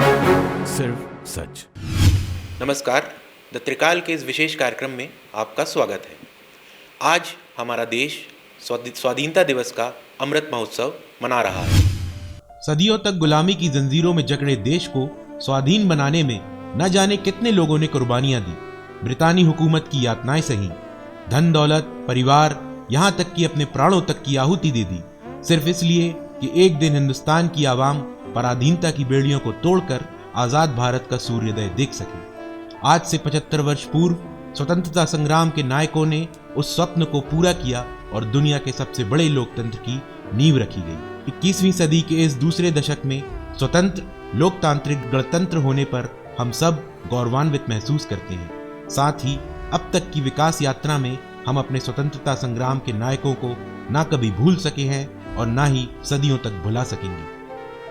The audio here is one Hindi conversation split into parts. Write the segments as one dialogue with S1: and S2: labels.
S1: सिर्फ सच।
S2: नमस्कार। द त्रिकाल के इस विशेष कार्यक्रम में आपका स्वागत है। आज हमारा देश स्वाधीनता दिवस का अमृत महोत्सव मना रहा है।
S3: सदियों तक गुलामी की जंजीरों में जकड़े देश को स्वाधीन बनाने में न जाने कितने लोगों ने कुर्बानियां दी। ब्रितानी हुकूमत की यातनाएं सही, धन दौलत, परिवार, यहां तक कि अपने प्राणों तक की आहुति दे दी, सिर्फ इसलिए कि एक दिन हिंदुस्तान की आवाम पराधीनता की बेड़ियों को तोड़कर आजाद भारत का सूर्योदय देख सके। आज से 75 वर्ष पूर्व स्वतंत्रता संग्राम के नायकों ने उस स्वप्न को पूरा किया और दुनिया के सबसे बड़े लोकतंत्र की नींव रखी गई। 21वीं सदी के इस दूसरे दशक में स्वतंत्र लोकतांत्रिक गणतंत्र होने पर हम सब गौरवान्वित महसूस करते हैं। साथ ही अब तक की विकास यात्रा में हम अपने स्वतंत्रता संग्राम के नायकों को ना कभी भूल सके हैं और ना ही सदियों तक भुला सकेंगे।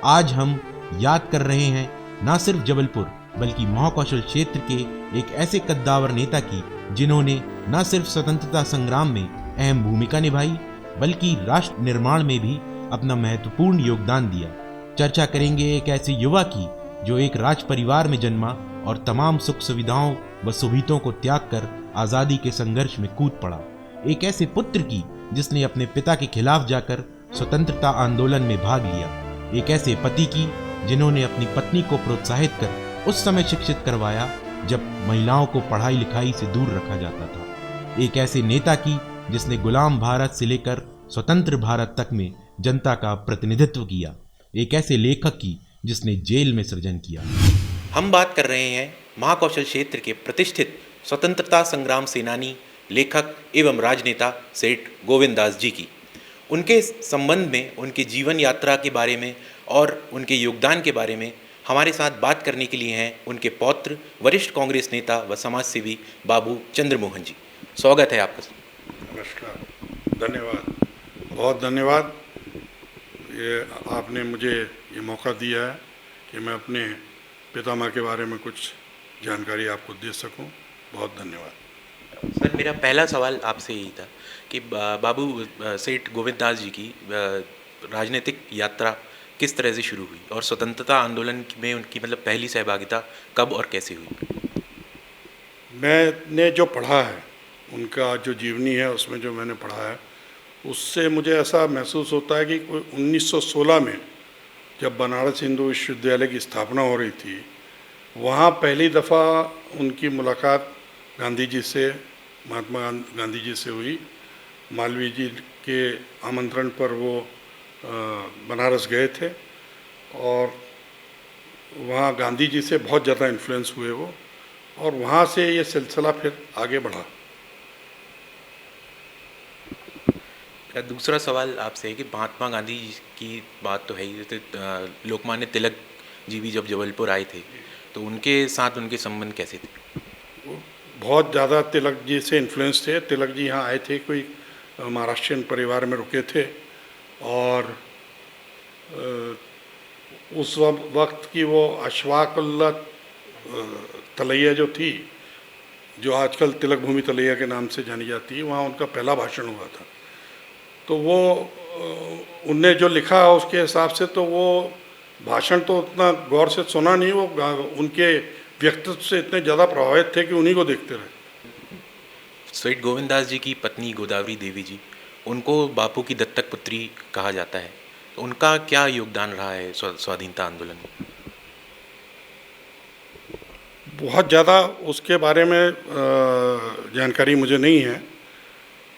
S3: आज हम याद कर रहे हैं न सिर्फ जबलपुर बल्कि महाकौशल क्षेत्र के एक ऐसे कद्दावर नेता की जिन्होंने न सिर्फ स्वतंत्रता संग्राम में अहम भूमिका निभाई बल्कि राष्ट्र निर्माण में भी अपना महत्वपूर्ण योगदान दिया। चर्चा करेंगे एक ऐसे युवा की जो एक राज परिवार में जन्मा और तमाम सुख सुविधाओं व सुविधाओं को त्याग कर आजादी के संघर्ष में कूद पड़ा। एक ऐसे पुत्र की जिसने अपने पिता के खिलाफ जाकर स्वतंत्रता आंदोलन में भाग लिया। एक ऐसे पति की जिन्होंने अपनी पत्नी को प्रोत्साहित कर उस समय शिक्षित करवाया जब महिलाओं को पढ़ाई लिखाई से दूर रखा जाता था। एक ऐसे नेता की जिसने गुलाम भारत से लेकर स्वतंत्र भारत तक में जनता का प्रतिनिधित्व किया। एक ऐसे लेखक की जिसने जेल में सृजन किया।
S2: हम बात कर रहे हैं महाकौशल क्षेत्र के प्रतिष्ठित स्वतंत्रता संग्राम सेनानी, लेखक एवं राजनेता सेठ गोविंद दास जी की। उनके संबंध में, उनके जीवन यात्रा के बारे में और उनके योगदान के बारे में हमारे साथ बात करने के लिए हैं उनके पौत्र, वरिष्ठ कांग्रेस नेता व समाज सेवी बाबू चंद्रमोहन जी। स्वागत है आपका।
S4: नमस्कार, धन्यवाद, बहुत धन्यवाद। ये आपने मुझे ये मौका दिया है कि मैं अपने पितामह के बारे में कुछ जानकारी आपको दे सकूं। बहुत धन्यवाद।
S2: सर, मेरा पहला सवाल आपसे यही था कि बाबू सेठ गोविंद दास जी की राजनीतिक यात्रा किस तरह से शुरू हुई और स्वतंत्रता आंदोलन में उनकी पहली सहभागिता कब और कैसे हुई?
S4: मैंने जो पढ़ा है, उनका जो जीवनी है उसमें जो मैंने पढ़ा है उससे मुझे ऐसा महसूस होता है कि 1916 में जब बनारस हिंदू विश्वविद्यालय की स्थापना हो रही थी, वहाँ पहली दफ़ा उनकी मुलाकात गांधी जी से, महात्मा गांधी जी से हुई। मालवीय जी के आमंत्रण पर वो बनारस गए थे और वहाँ गांधी जी से बहुत ज़्यादा इन्फ्लुएंस हुए वो, और वहाँ से ये सिलसिला फिर आगे बढ़ा।
S2: दूसरा सवाल आपसे है कि महात्मा गांधी जी की बात तो है ही, जैसे लोकमान्य तिलक जी भी जब जबलपुर आए थे तो उनके साथ उनके संबंध कैसे थे?
S4: बहुत ज़्यादा तिलक जी से इन्फ्लुएंस थे। तिलक जी यहाँ आए थे, कोई महाराष्ट्रियन परिवार में रुके थे और उस वक्त की वो अशफाकुल्ला तलैया जो थी, जो आजकल तिलक भूमि तलैया के नाम से जानी जाती है, वहाँ उनका पहला भाषण हुआ था। तो वो उनने जो लिखा उसके हिसाब से तो वो भाषण तो उतना गौर से सुना नहीं, वो उनके व्यक्तित्व से इतने ज़्यादा प्रभावित थे कि उन्हीं को देखते रहे।
S2: सेठ गोविंद दास जी की पत्नी गोदावरी देवी जी, उनको बापू की दत्तक पुत्री कहा जाता है, तो उनका क्या योगदान रहा है स्वाधीनता आंदोलन में?
S4: बहुत ज़्यादा उसके बारे में जानकारी मुझे नहीं है,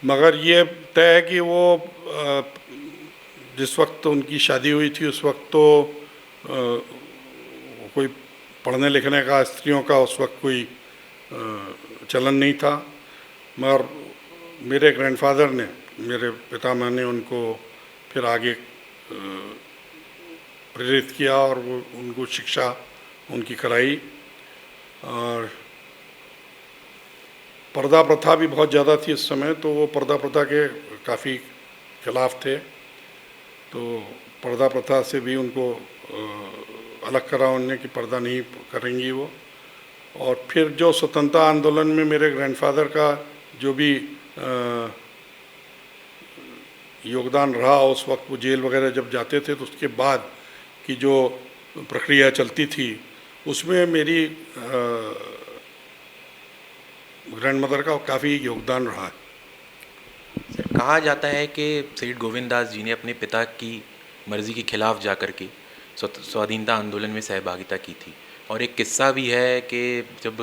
S4: मगर ये तय है कि वो जिस वक्त उनकी शादी हुई थी उस वक्त तो कोई पढ़ने लिखने का, स्त्रियों का उस वक्त कोई चलन नहीं था, मगर मेरे ग्रैंडफादर ने, मेरे पितामह ने उनको फिर आगे प्रेरित किया और वो उनको शिक्षा उनकी कराई। और पर्दा प्रथा भी बहुत ज़्यादा थी उस समय, तो वो पर्दा प्रथा के काफ़ी खिलाफ थे, तो पर्दा प्रथा से भी उनको अलग करा उन्होंने कि पर्दा नहीं करेंगी वो। और फिर जो स्वतंत्रता आंदोलन में मेरे ग्रैंडफादर का जो भी योगदान रहा, उस वक्त वो जेल वगैरह जब जाते थे तो उसके बाद की जो प्रक्रिया चलती थी, उसमें मेरी ग्रैंड मदर का काफ़ी योगदान रहा है।
S2: सर, कहा जाता है कि सेठ गोविंददास जी ने अपने पिता की मर्जी के खिलाफ जाकर के स्वाधीनता आंदोलन में सहभागिता की थी, और एक किस्सा भी है कि जब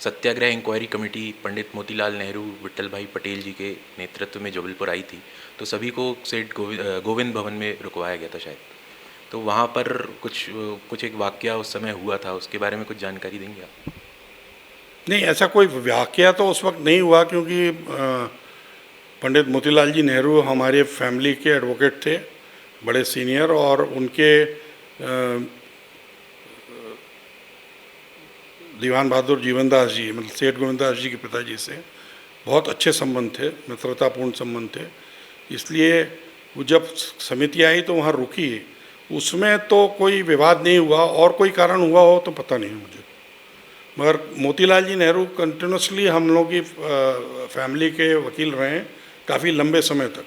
S2: सत्याग्रह इंक्वायरी कमेटी पंडित मोतीलाल नेहरू विट्ठल भाई पटेल जी के नेतृत्व में जबलपुर आई थी, तो सभी को सेठ गोविंद भवन में रुकवाया गया था शायद। तो वहाँ पर कुछ एक वाकया उस समय हुआ था, उसके बारे में कुछ जानकारी देंगे आप?
S4: नहीं, ऐसा कोई वाकया तो उस वक्त नहीं हुआ, क्योंकि पंडित मोतीलाल जी नेहरू हमारे फैमिली के एडवोकेट थे, बड़े सीनियर, और उनके दीवान बहादुर जीवनदास जी, मतलब सेठ गोविंददास जी के पिताजी से बहुत अच्छे संबंध थे, मित्रतापूर्ण संबंध थे। इसलिए वो जब समिति आई तो वहाँ रुकी, उसमें तो कोई विवाद नहीं हुआ, और कोई कारण हुआ हो तो पता नहीं मुझे। मगर मोतीलाल जी नेहरू कंटिन्यूसली हम लोग की फैमिली के वकील रहे हैं काफ़ी लंबे समय तक,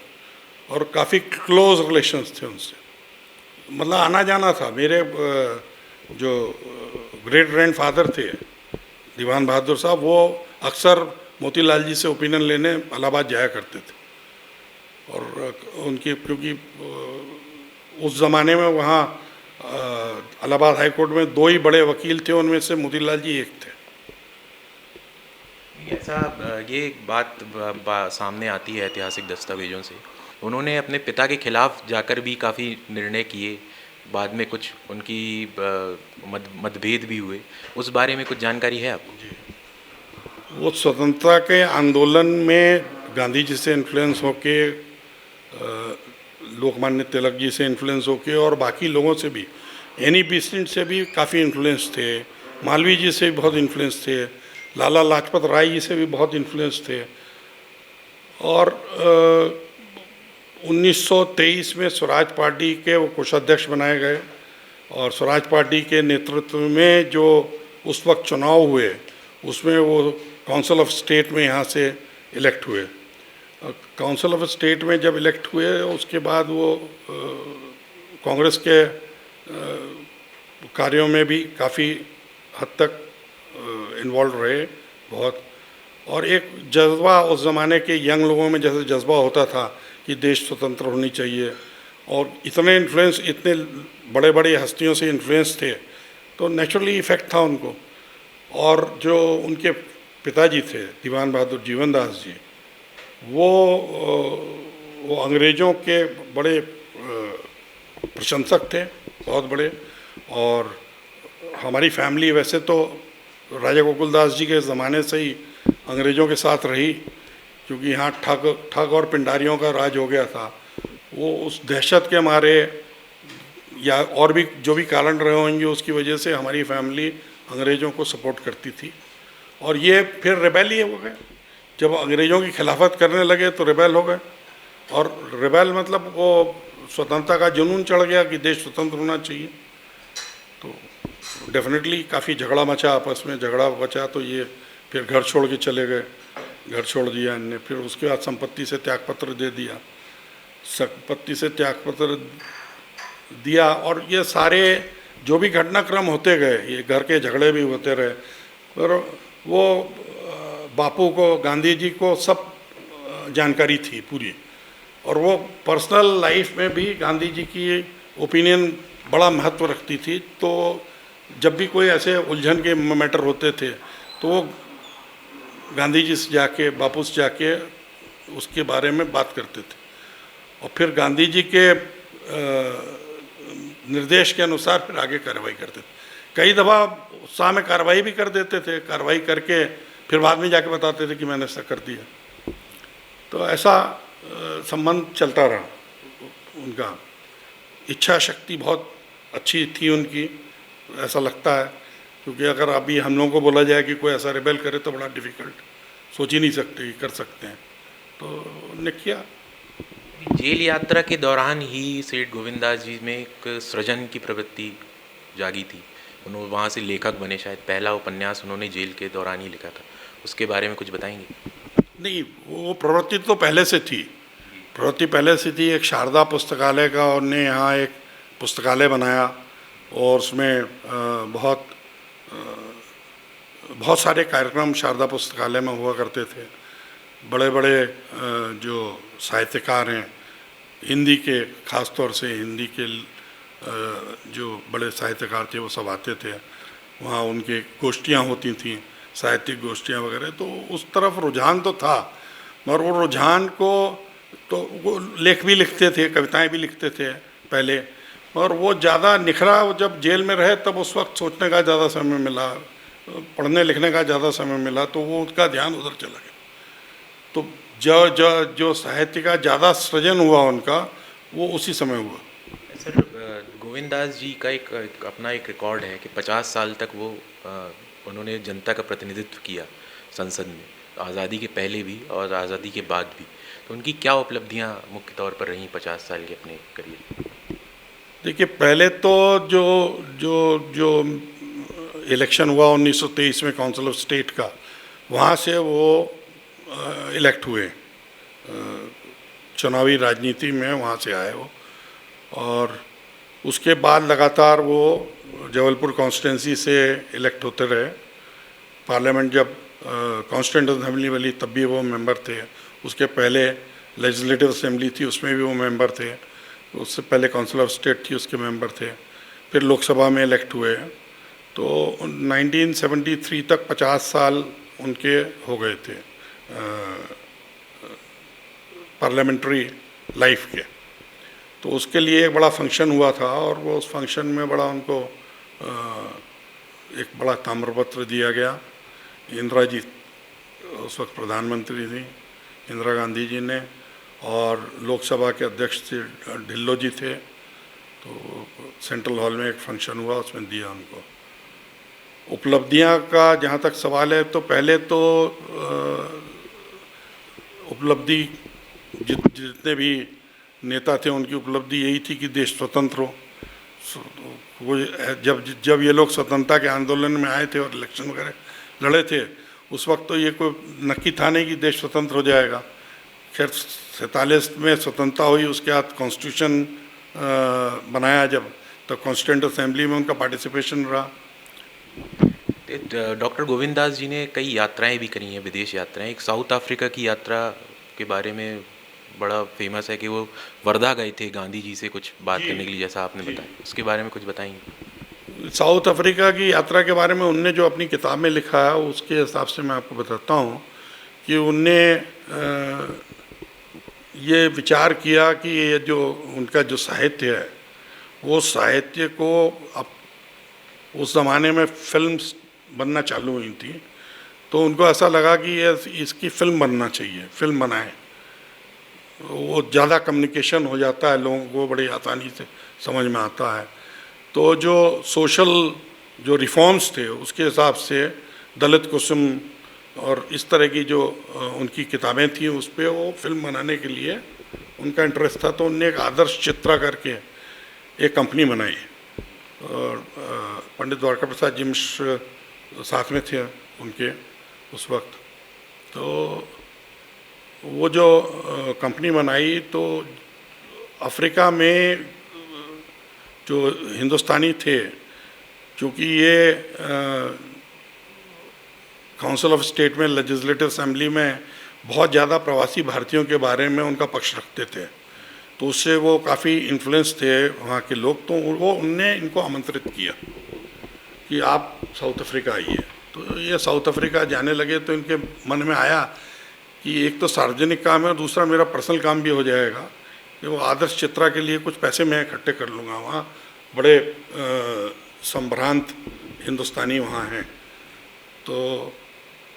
S4: और काफ़ी क्लोज रिलेशंस थे उनसे, मतलब आना जाना था। मेरे जो ग्रेट ग्रैंडफादर थे दीवान बहादुर साहब, वो अक्सर मोतीलाल जी से ओपिनियन लेने इलाहाबाद जाया करते थे, और उनकी क्योंकि उस ज़माने में वहाँ इलाहाबाद हाई कोर्ट में 2 ही बड़े वकील थे, उनमें से मोतीलाल जी एक थे।
S2: ऐसा ये बात सामने आती है ऐतिहासिक दस्तावेजों से, उन्होंने अपने पिता के खिलाफ जाकर भी काफ़ी निर्णय किए, बाद में कुछ उनकी मतभेद भी हुए, उस बारे में कुछ जानकारी है आपको?
S4: वो स्वतंत्रता के आंदोलन में गांधी जी से इन्फ्लुएंस होके, लोकमान्य तिलक जी से इन्फ्लुएंस होके, और बाकी लोगों से भी, एनी बेसेंट से भी काफ़ी इन्फ्लुएंस थे, मालवीय जी से भी बहुत इन्फ्लुएंस थे, लाला लाजपत राय जी से भी बहुत इन्फ्लुएंस थे। और 1923 में स्वराज पार्टी के वो कोषाध्यक्ष बनाए गए, और स्वराज पार्टी के नेतृत्व में जो उस वक्त चुनाव हुए, उसमें वो काउंसिल ऑफ स्टेट में यहाँ से इलेक्ट हुए। काउंसिल ऑफ स्टेट में जब इलेक्ट हुए, उसके बाद वो कांग्रेस के कार्यों में भी काफ़ी हद तक इन्वॉल्व रहे बहुत। और एक जज्बा उस ज़माने के यंग लोगों में जैसे जज्बा होता था कि देश स्वतंत्र होनी चाहिए, और इतने इन्फ्लुएंस, इतने बड़े बड़े हस्तियों से इन्फ्लुएंस थे, तो नेचुरली इफ़ेक्ट था उनको। और जो उनके पिताजी थे दीवान बहादुर जीवनदास जी, वो अंग्रेज़ों के बड़े प्रशंसक थे, बहुत बड़े। और हमारी फैमिली वैसे तो राजा गोकुलदास जी के ज़माने से ही अंग्रेज़ों के साथ रही, क्योंकि यहाँ ठग और पिंडारियों का राज हो गया था। वो उस दहशत के मारे, या और भी जो भी कारण रहे होंगे, उसकी वजह से हमारी फैमिली अंग्रेज़ों को सपोर्ट करती थी। और ये फिर रिबेल ही हो गए, जब अंग्रेज़ों की खिलाफत करने लगे तो रिबेल हो गए। और रिबेल मतलब वो स्वतंत्रता का जुनून चढ़ गया कि देश स्वतंत्र होना चाहिए, तो डेफिनेटली काफ़ी झगड़ा मचा, आपस में झगड़ा बचा, तो ये फिर घर छोड़ के चले गए, घर छोड़ दिया इनने। फिर उसके बाद संपत्ति से त्यागपत्र दे दिया, संपत्ति से त्यागपत्र दिया, और ये सारे जो भी घटनाक्रम होते गए, ये घर के झगड़े भी होते रहे, पर वो बापू को, गांधी जी को सब जानकारी थी पूरी। और वो पर्सनल लाइफ में भी गांधी जी की ओपिनियन बड़ा महत्व रखती थी, तो जब भी कोई ऐसे उलझन के मैटर होते थे तो वो गांधी जी से जाके, बापू से जाके उसके बारे में बात करते थे, और फिर गांधी जी के निर्देश के अनुसार फिर आगे कार्रवाई करते थे। कई दफ़ा उत्साह में कार्रवाई भी कर देते थे, कार्रवाई करके फिर बाद में जाके बताते थे कि मैंने ऐसा कर दिया। तो ऐसा संबंध चलता रहा उनका। इच्छा शक्ति बहुत अच्छी थी उनकी, ऐसा लगता है, क्योंकि अगर अभी हम लोगों को बोला जाए कि कोई ऐसा रिबेल करे तो बड़ा डिफ़िकल्ट, सोच ही नहीं सकते कि कर सकते हैं, तो उन्होंने किया।
S2: जेल यात्रा के दौरान ही सेठ गोविंददास जी में एक सृजन की प्रवृत्ति जागी थी, उन्होंने वहाँ से लेखक बने, शायद पहला उपन्यास उन्होंने जेल के दौरान ही लिखा था, उसके बारे में कुछ बताएंगे?
S4: नहीं, वो प्रवृत्ति तो पहले से थी, प्रवृत्ति पहले से थी। एक शारदा पुस्तकालय का उन्होंने यहाँ एक पुस्तकालय बनाया, और उसमें बहुत सारे कार्यक्रम शारदा पुस्तकालय में हुआ करते थे। बड़े बड़े जो साहित्यकार हैं हिंदी के, ख़ास तौर से हिंदी के जो बड़े साहित्यकार थे वो सब आते थे वहाँ, उनके गोष्ठियाँ होती थीं, साहित्यिक गोष्ठियाँ वगैरह। तो उस तरफ रुझान तो था, मगर वो रुझान को तो वो लेख भी लिखते थे, कविताएं भी लिखते थे पहले, और वो ज़्यादा निखरा जब जेल में रहे तब उस वक्त सोचने का ज़्यादा समय मिला, पढ़ने लिखने का ज़्यादा समय मिला, तो वो उनका ध्यान उधर चला गया। तो जो साहित्य का ज़्यादा सृजन हुआ उनका, वो उसी समय हुआ।
S2: सर, गोविंददास जी का अपना एक रिकॉर्ड है कि 50 साल तक वो उन्होंने जनता का प्रतिनिधित्व किया संसद में, आज़ादी के पहले भी और आज़ादी के बाद भी। तो उनकी क्या उपलब्धियां मुख्य तौर पर रहीं 50 साल के अपने करियर?
S4: देखिए, पहले तो जो जो जो इलेक्शन हुआ 1923 में काउंसिल ऑफ स्टेट का, वहाँ से वो इलेक्ट हुए, चुनावी राजनीति में वहाँ से आए वो। और उसके बाद लगातार वो जबलपुर कॉन्स्टिट्यूंसी से इलेक्ट होते रहे। पार्लियामेंट जब कॉन्स्टिट्यूंट असेंबली बनी तब भी वो मेंबर थे, उसके पहले लेजिस्लेटिव असेंबली थी उसमें भी वो मेंबर थे, उससे पहले काउंसिल ऑफ स्टेट थी उसके मेंबर थे, फिर लोकसभा में इलेक्ट हुए। तो 1973 तक 50 साल उनके हो गए थे पार्लियामेंट्री लाइफ के। तो उसके लिए एक बड़ा फंक्शन हुआ था और वो उस फंक्शन में बड़ा उनको एक बड़ा ताम्रपत्र दिया गया। इंदिरा जी उस वक्त प्रधानमंत्री थी, इंदिरा गांधी जी ने, और लोकसभा के अध्यक्ष थे ढिल्लो जी थे। तो सेंट्रल हॉल में एक फंक्शन हुआ, उसमें दिया उनको। उपलब्धियां का जहाँ तक सवाल है, तो पहले तो उपलब्धि जितने भी नेता थे उनकी उपलब्धि यही थी कि देश स्वतंत्र हो। वो जब ये लोग स्वतंत्रता के आंदोलन में आए थे और इलेक्शन वगैरह लड़े थे, उस वक्त तो ये कोई नक्की था नहीं कि देश स्वतंत्र हो जाएगा। खैर 47 में स्वतंत्रता हुई, उसके बाद कॉन्स्टिट्यूशन बनाया जब, तो कॉन्स्टिट्यूंट असेंबली में उनका पार्टिसिपेशन रहा।
S2: डॉक्टर गोविंददास जी ने कई यात्राएं भी करी हैं, विदेश यात्राएं। एक साउथ अफ्रीका की यात्रा के बारे में बड़ा फेमस है कि वो वर्धा गए थे गांधी जी से कुछ बात करने के लिए, जैसा आपने बताया। उसके बारे में कुछ बताएंगे?
S4: साउथ अफ्रीका की यात्रा के बारे में उनने जो अपनी किताब में लिखा है उसके हिसाब से मैं आपको बताता हूँ कि उनने ये विचार किया कि ये जो उनका जो साहित्य है, वो साहित्य को अब उस ज़माने में फिल्म्स बनना चालू हुई थी, तो उनको ऐसा लगा कि ये इसकी फिल्म बनना चाहिए, फिल्म बनाएं। वो ज़्यादा कम्युनिकेशन हो जाता है, लोगों को बड़ी आसानी से समझ में आता है। तो जो सोशल जो रिफॉर्म्स थे उसके हिसाब से दलित कुसुम और इस तरह की जो उनकी किताबें थी उस पर वो फिल्म बनाने के लिए उनका इंटरेस्ट था। तो उनने एक आदर्श चित्रा करके एक कंपनी बनाई, और पंडित द्वारका प्रसाद जी मिश्र साथ में थे उनके उस वक्त। तो वो जो कंपनी बनाई, तो अफ्रीका में जो हिंदुस्तानी थे, क्योंकि ये काउंसिल ऑफ स्टेट में, लेजिस्लेटिव असेंबली में बहुत ज़्यादा प्रवासी भारतीयों के बारे में उनका पक्ष रखते थे, तो उससे वो काफ़ी इन्फ्लुएंस थे वहाँ के लोग। तो वो उनने इनको आमंत्रित किया कि आप साउथ अफ्रीका आइए। तो ये साउथ अफ्रीका जाने लगे, तो इनके मन में आया कि एक तो सार्वजनिक काम है और दूसरा मेरा पर्सनल काम भी हो जाएगा, कि वो आदर्श चित्रा के लिए कुछ पैसे मैं इकट्ठे कर लूँगा। वहाँ बड़े संभ्रांत हिंदुस्तानी वहाँ हैं। तो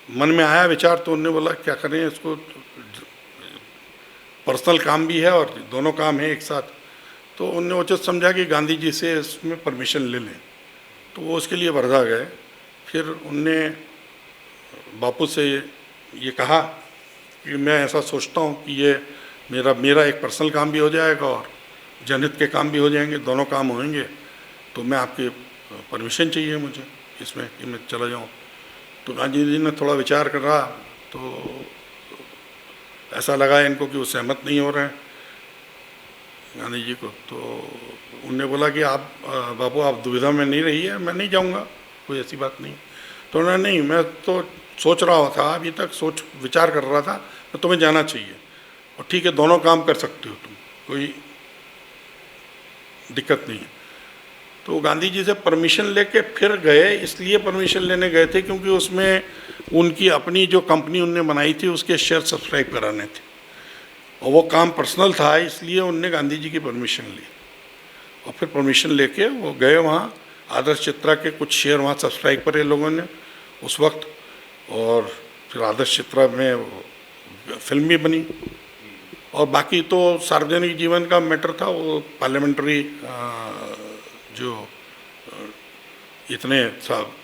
S4: मन में आया विचार, तो उन्होंने बोला क्या करें इसको, पर्सनल काम भी है और दोनों काम है एक साथ। तो उन्होंने उचित समझा कि गांधी जी से इसमें परमिशन ले लें। तो वो उसके लिए वर्धा गए। फिर उनने बापू से ये कहा कि मैं ऐसा सोचता हूँ कि ये मेरा एक पर्सनल काम भी हो जाएगा और जनहित के काम भी हो जाएंगे, दोनों काम होंगे। तो मैं आपकी परमिशन चाहिए मुझे इसमें कि मैं चला जाऊँ। तो गांधी जी ने थोड़ा विचार कर रहा, तो ऐसा लगा इनको कि वो सहमत नहीं हो रहे हैं। गांधी जी को। तो उन्होंने बोला कि आप बाबू आप दुविधा में नहीं रहिए, मैं नहीं जाऊंगा, कोई ऐसी बात नहीं। तो उन्होंने नहीं, मैं तो सोच रहा था, अभी तक सोच विचार कर रहा था, तो तुम्हें जाना चाहिए, और ठीक है दोनों काम कर सकते हो तुम, कोई दिक्कत नहीं है। तो गांधी जी से परमिशन लेके फिर गए, इसलिए परमिशन लेने गए थे क्योंकि उसमें उनकी अपनी जो कंपनी उनने बनाई थी उसके शेयर सब्सक्राइब कराने थे, और वो काम पर्सनल था, इसलिए उनने गांधी जी की परमिशन ली। और फिर परमिशन लेके वो गए वहाँ, आदर्श चित्रा के कुछ शेयर वहाँ सब्सक्राइब करे लोगों ने उस वक्त, और फिर आदर्श चित्रा में फिल्म भी बनी। और बाकी तो सार्वजनिक जीवन का मैटर था, वो पार्लियामेंट्री जो इतने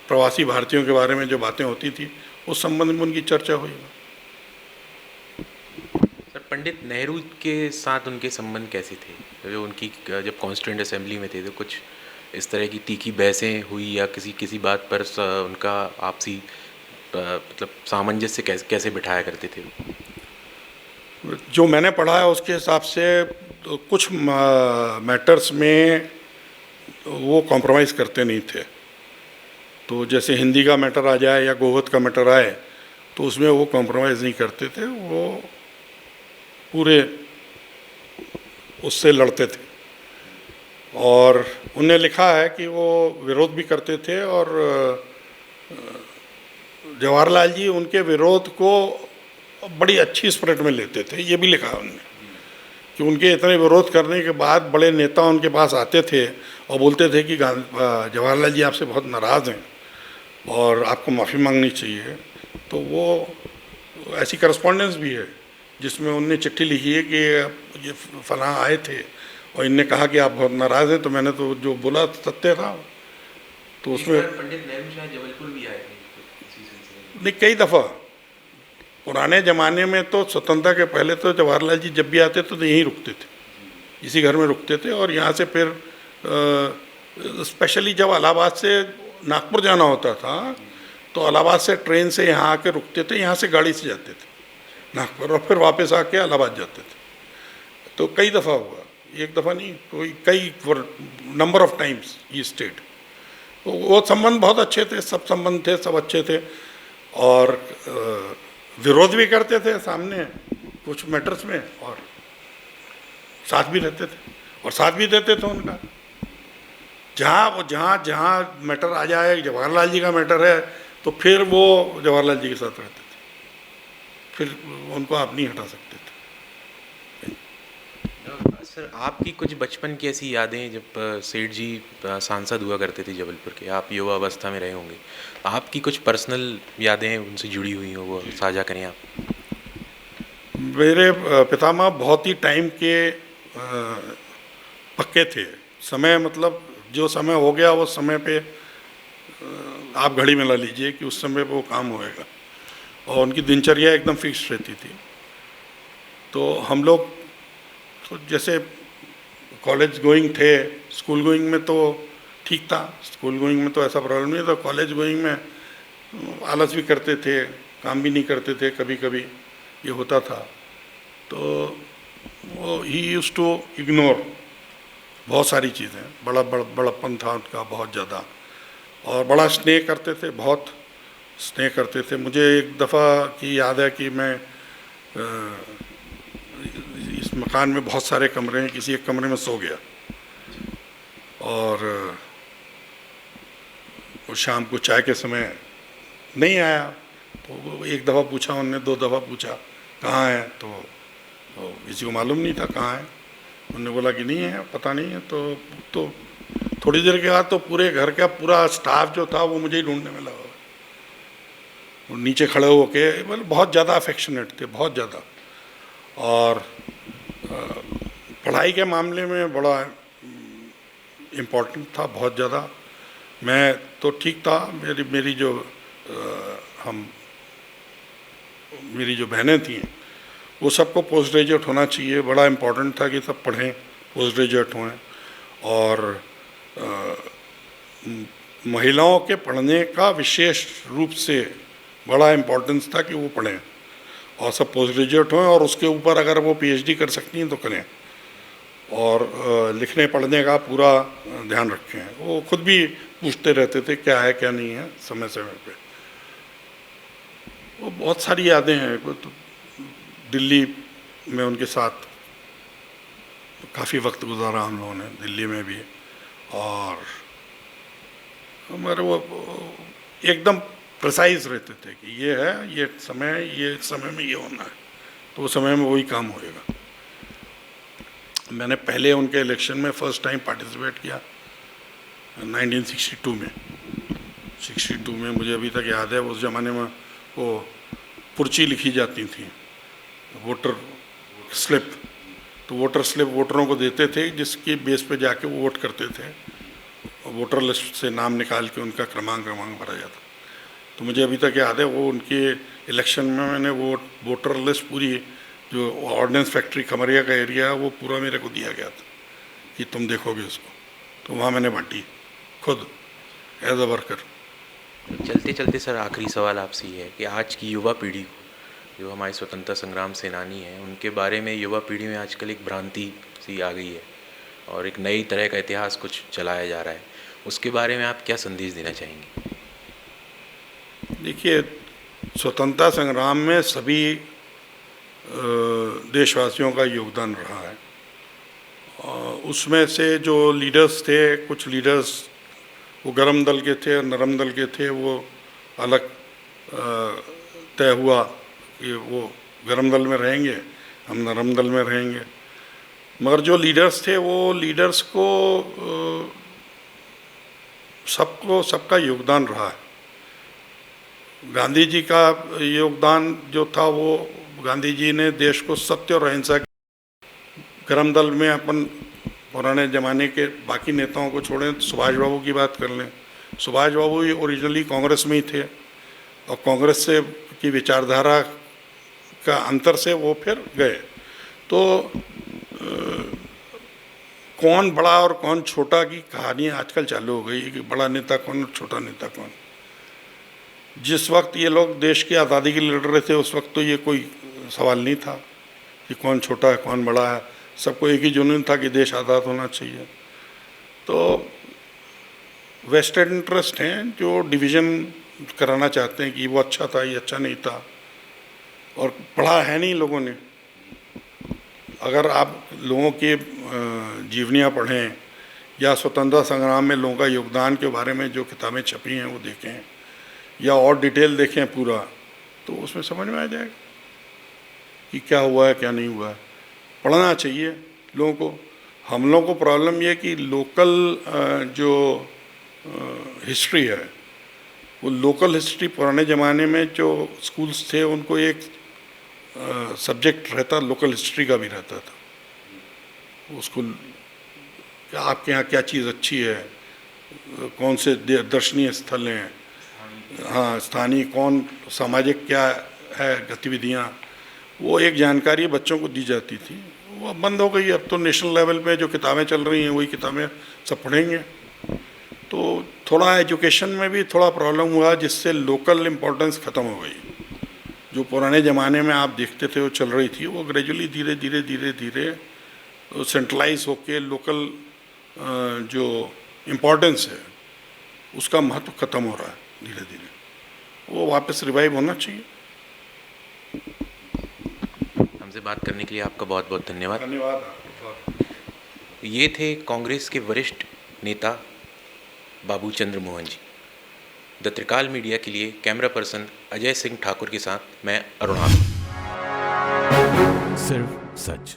S4: प्रवासी भारतीयों के बारे में जो बातें होती थी उस संबंध में उनकी चर्चा हुई।
S2: सर, पंडित नेहरू के साथ उनके संबंध कैसे थे? जो उनकी जब कॉन्स्टिट्यूएंट असेंबली में थे तो कुछ इस तरह की तीखी बहसें हुई, या किसी बात पर उनका आपसी मतलब सामंजस्य कैसे बिठाया करते थे?
S4: जो मैंने पढ़ा है उसके हिसाब से तो कुछ मैटर्स में वो कॉम्प्रोमाइज़ करते नहीं थे। तो जैसे हिंदी का मैटर आ जाए या गोवध का मैटर आए तो उसमें वो कॉम्प्रोमाइज़ नहीं करते थे, वो पूरे उससे लड़ते थे। और उन्हें लिखा है कि वो विरोध भी करते थे, और जवाहरलाल जी उनके विरोध को बड़ी अच्छी स्पिरिट में लेते थे, ये भी लिखा है उन्होंने कि उनके इतने विरोध करने के बाद बड़े नेता उनके पास आते थे और बोलते थे कि जवाहरलाल जी आपसे बहुत नाराज़ हैं और आपको माफ़ी मांगनी चाहिए। तो वो ऐसी करस्पॉन्डेंस भी है जिसमें उनने चिट्ठी लिखी है कि ये फलां आए थे और इनने कहा कि आप बहुत नाराज़ हैं, तो मैंने तो जो बोला सत्य था। तो उसमें
S2: पंडित नेहरू शायद जबलपुर भी आए थे इसी सिलसिले में।
S4: नहीं, कई दफ़ा पुराने ज़माने में तो स्वतंत्रता के पहले तो जवाहरलाल जी जब भी आते थे तो यहीं रुकते थे, इसी घर में रुकते थे। और यहाँ से फिर स्पेशली जब इलाहाबाद से नागपुर जाना होता था तो इलाहाबाद से ट्रेन से यहाँ आके रुकते थे, यहाँ से गाड़ी से जाते थे नागपुर, और फिर वापस आके इलाहाबाद जाते थे। तो कई दफ़ा हुआ, एक दफ़ा नहीं, कई नंबर ऑफ टाइम्स ये स्टेट। तो वो संबंध बहुत अच्छे थे, सब संबंध थे, सब अच्छे थे। और विरोध भी करते थे सामने कुछ मैटर्स में, और साथ भी रहते थे और साथ भी देते थे उनका। जहाँ मैटर आ जाए, जवाहरलाल जी का मैटर है तो फिर वो जवाहरलाल जी के साथ रहते थे, फिर उनको आप नहीं हटा सकते थे।
S2: सर, आपकी कुछ बचपन की ऐसी यादें, जब सेठ जी सांसद हुआ करते थे जबलपुर के, आप युवा अवस्था में रहे होंगे, आपकी कुछ पर्सनल यादें उनसे जुड़ी हुई हो, वो साझा करें आप।
S4: मेरे पितामह बहुत ही टाइम के पक्के थे। समय मतलब जो समय हो गया वो समय पे आप घड़ी में ला लीजिए कि उस समय पे वो काम होएगा, और उनकी दिनचर्या एकदम फिक्स रहती थी। तो हम लोग तो जैसे कॉलेज गोइंग थे, स्कूल गोइंग में तो ठीक था, स्कूल गोइंग में तो ऐसा प्रॉब्लम नहीं था। कॉलेज गोइंग में आलस भी करते थे, काम भी नहीं करते थे, कभी कभी ये होता था। तो वो ही यूज्ड टू इग्नोर बहुत सारी चीज़ें, बड़प्पन था उनका बहुत ज़्यादा, और बड़ा स्नेह करते थे, बहुत स्नेह करते थे। मुझे एक दफ़ा की याद है कि मैं इस मकान में बहुत सारे कमरे हैं, किसी एक कमरे में सो गया, और वो शाम को चाय के समय नहीं आया। तो एक दफ़ा पूछा उनने, दो दफ़ा पूछा कहाँ है, तो किसी को मालूम नहीं था कहाँ है। उन्होंने बोला कि नहीं है, पता नहीं है। तो थोड़ी देर के बाद तो पूरे घर का पूरा स्टाफ जो था वो मुझे ही ढूंढने में लगा, वो नीचे खड़े होके, मतलब बहुत ज़्यादा अफेक्शनेट थे, बहुत ज़्यादा। और पढ़ाई के मामले में बड़ा इम्पोर्टेंट था, बहुत ज़्यादा। मैं तो ठीक था, मेरी जो बहनें थीं वो सबको पोस्ट ग्रेजुएट होना चाहिए, बड़ा इम्पोर्टेंट था कि सब पढ़ें, पोस्ट ग्रेजुएट हों। और महिलाओं के पढ़ने का विशेष रूप से बड़ा इम्पोर्टेंस था कि वो पढ़ें और सब पोस्ट ग्रेजुएट हों, और उसके ऊपर अगर वो पीएचडी कर सकती हैं तो करें। और लिखने पढ़ने का पूरा ध्यान रखे हैं। वो खुद भी पूछते रहते थे क्या है क्या नहीं है समय समय पे। वो बहुत सारी यादें हैं। वो तो दिल्ली में उनके साथ काफ़ी वक्त गुजारा हम लोगों ने, दिल्ली में भी। और हमारे वो एकदम प्रिसाइज रहते थे कि ये है, ये समय में ये होना है, तो उस समय में वही काम होएगा। मैंने पहले उनके इलेक्शन में फर्स्ट टाइम पार्टिसिपेट किया 1962 में। 62 में मुझे अभी तक याद है, उस ज़माने में वो पर्ची लिखी जाती थी, वोटर स्लिप। तो वोटर स्लिप वोटरों को देते थे, जिसके बेस पे जाके वो वोट करते थे। वोटर लिस्ट से नाम निकाल के उनका क्रमांक भरा जाता। तो मुझे अभी तक याद है, वो उनके इलेक्शन में मैंने वो वोटर लिस्ट पूरी, जो ऑर्डिनेंस फैक्ट्री खमरिया का एरिया है, वो पूरा मेरे को दिया गया था कि तुम देखोगे उसको। तो वहाँ मैंने बांटी खुद एज अ वर्कर।
S2: चलते चलते सर, आखिरी सवाल आपसे ये है कि आज की युवा पीढ़ी को, जो हमारे स्वतंत्रता संग्राम सेनानी हैं, उनके बारे में युवा पीढ़ी में आजकल एक भ्रांति सी आ गई है और एक नई तरह का इतिहास कुछ चलाया जा रहा है, उसके बारे में आप क्या संदेश देना चाहेंगे?
S4: देखिए, स्वतंत्रता संग्राम में सभी देशवासियों का योगदान रहा है। उसमें से जो लीडर्स थे, कुछ लीडर्स वो गरम दल के थे, नरम दल के थे, वो अलग तय हुआ कि वो गरम दल में रहेंगे, हम नरम दल में रहेंगे। मगर जो लीडर्स थे, वो लीडर्स को सबका योगदान रहा है। गांधी जी का योगदान जो था, वो गांधी जी ने देश को सत्य और अहिंसा, गरम दल में अपन पुराने ज़माने के बाकी नेताओं को छोड़ें, सुभाष बाबू की बात कर लें। सुभाष बाबू ही ओरिजिनली कांग्रेस में ही थे और कांग्रेस से की विचारधारा का अंतर से वो फिर गए। तो कौन बड़ा और कौन छोटा की कहानी आजकल चालू हो गई कि बड़ा नेता कौन और छोटा नेता कौन। जिस वक्त ये लोग देश की आज़ादी के लिए लड़ रहे थे, उस वक्त तो ये कोई सवाल नहीं था कि कौन छोटा है कौन बड़ा है। सबको एक ही जुनून था कि देश आज़ाद होना चाहिए। तो वेस्टेड इंटरेस्ट हैं जो डिवीज़न कराना चाहते हैं कि वो अच्छा था, ये अच्छा नहीं था, और पढ़ा है नहीं लोगों ने। अगर आप लोगों की जीवनियाँ पढ़ें या स्वतंत्रता संग्राम में लोगों का योगदान के बारे में जो किताबें छपी हैं वो देखें, या और डिटेल देखें पूरा, तो उसमें समझ में आ जाएगा कि क्या हुआ है क्या नहीं हुआ है। पढ़ना चाहिए लोगों को। हम लोगों को प्रॉब्लम ये कि लोकल जो हिस्ट्री है, वो लोकल हिस्ट्री पुराने ज़माने में जो स्कूल्स थे, उनको एक सब्जेक्ट रहता, लोकल हिस्ट्री का भी रहता था। उसको क्या आपके यहाँ क्या चीज़ अच्छी है, कौन से दर्शनीय स्थल हैं, हाँ स्थानीय कौन, सामाजिक क्या है गतिविधियाँ, वो एक जानकारी बच्चों को दी जाती थी। वो अब बंद हो गई। अब तो नेशनल लेवल पे जो किताबें चल रही हैं वही किताबें सब पढ़ेंगे। तो थोड़ा एजुकेशन में भी थोड़ा प्रॉब्लम हुआ, जिससे लोकल इम्पोर्टेंस ख़त्म हो गई। जो पुराने ज़माने में आप देखते थे वो चल रही थी, वो ग्रेजुअली धीरे धीरे सेंट्रलाइज होके लोकल जो इम्पोर्टेंस है उसका महत्व ख़त्म हो रहा है धीरे धीरे। वो वापस रिवाइव होना चाहिए।
S2: हमसे बात करने के लिए आपका बहुत बहुत धन्यवाद।
S4: धन्यवाद आपका।
S2: ये थे कांग्रेस के वरिष्ठ नेता बाबू Chandra Mohan ji. The Trikal media के लिए कैमरा पर्सन अजय सिंह ठाकुर के साथ मैं अरुणाभ।
S3: सिर्फ सच।